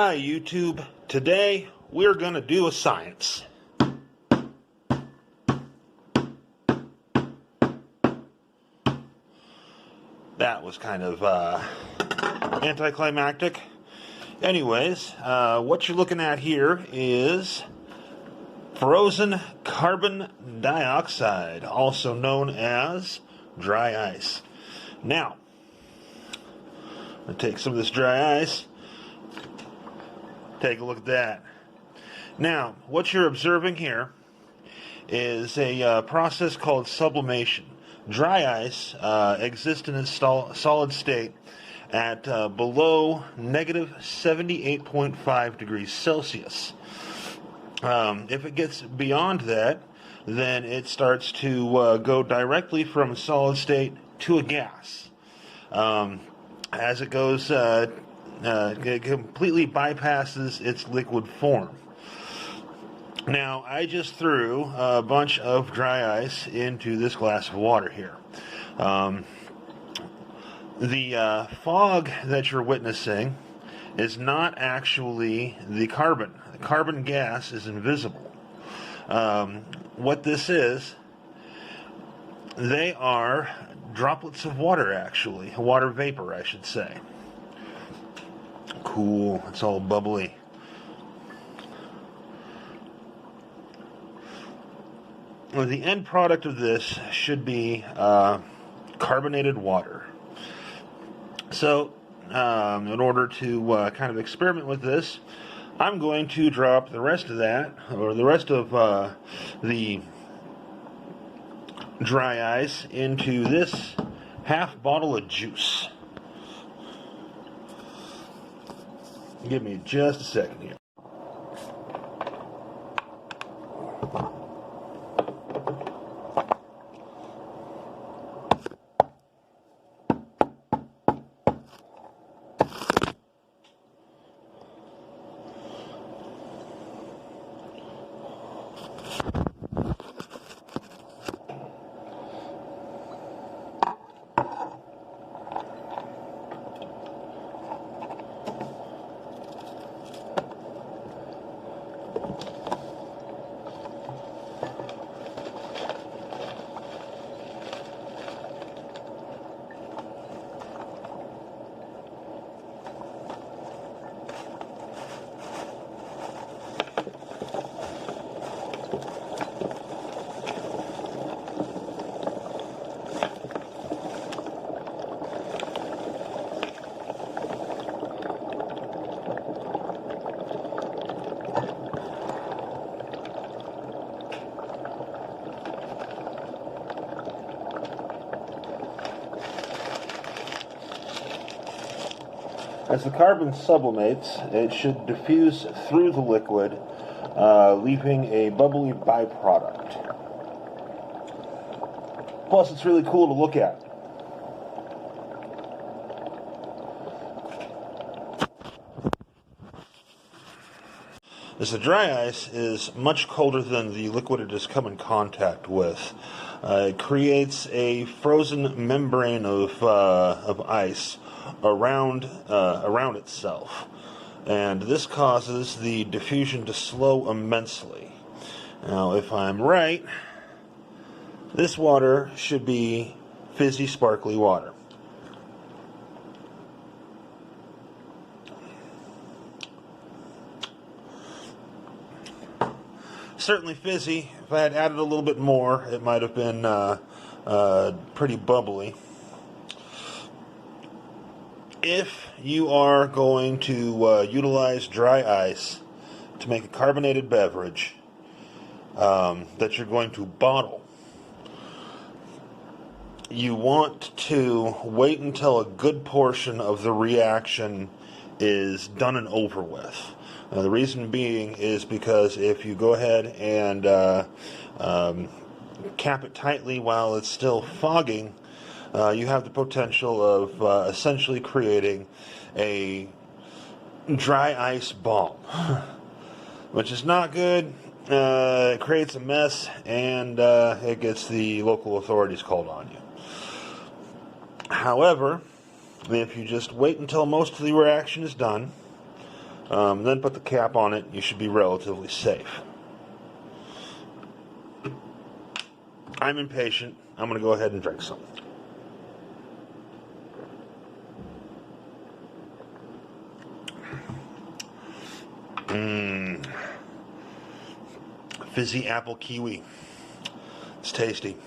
Hi YouTube, today we're going to do a science. That was kind of anticlimactic. Anyways, what you're looking at here is frozen carbon dioxide, also known as dry ice. Now, I'm going to take some of this dry ice. Take a look at that. Now, what you're observing here is a process called sublimation. Dry ice exists in its solid state at below negative 78.5 degrees Celsius. If it gets beyond that, then it starts to go directly from a solid state to a gas. As it goes, it completely bypasses its liquid form. Now, I just threw a bunch of dry ice into this glass of water here. The fog that you're witnessing is not actually the carbon. The carbon gas is invisible. What this is, they are droplets of water, actually. Water vapor, I should say. Cool. It's all bubbly. Well, the end product of this should be carbonated water. So, in order to kind of experiment with this, I'm going to drop the rest of that, or the rest of the dry ice, into this half bottle of juice. Give me just a second here. As the carbon sublimates, it should diffuse through the liquid, leaving a bubbly byproduct. Plus, it's really cool to look at. As the dry ice is much colder than the liquid it has come in contact with, it creates a frozen membrane of ice around itself, and this causes the diffusion to slow immensely. Now, if I'm right, this water should be fizzy, sparkly water. Certainly fizzy. If I had added a little bit more, it might have been pretty bubbly. If you are going to utilize dry ice to make a carbonated beverage that you're going to bottle, you want to wait until a good portion of the reaction is done and over with. The reason being is because if you go ahead and cap it tightly while it's still fogging, you have the potential of essentially creating a dry ice bomb, which is not good. It creates a mess, and it gets the local authorities called on you. However, if you just wait until most of the reaction is done, Then put the cap on it. You should be relatively safe. I'm impatient. I'm going to go ahead and drink some. Fizzy apple kiwi. It's tasty.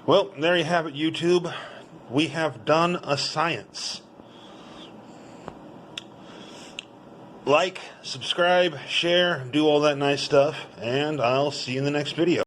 Well, there you have it, YouTube. We have done a science. Like, subscribe, share, do all that nice stuff, and I'll see you in the next video.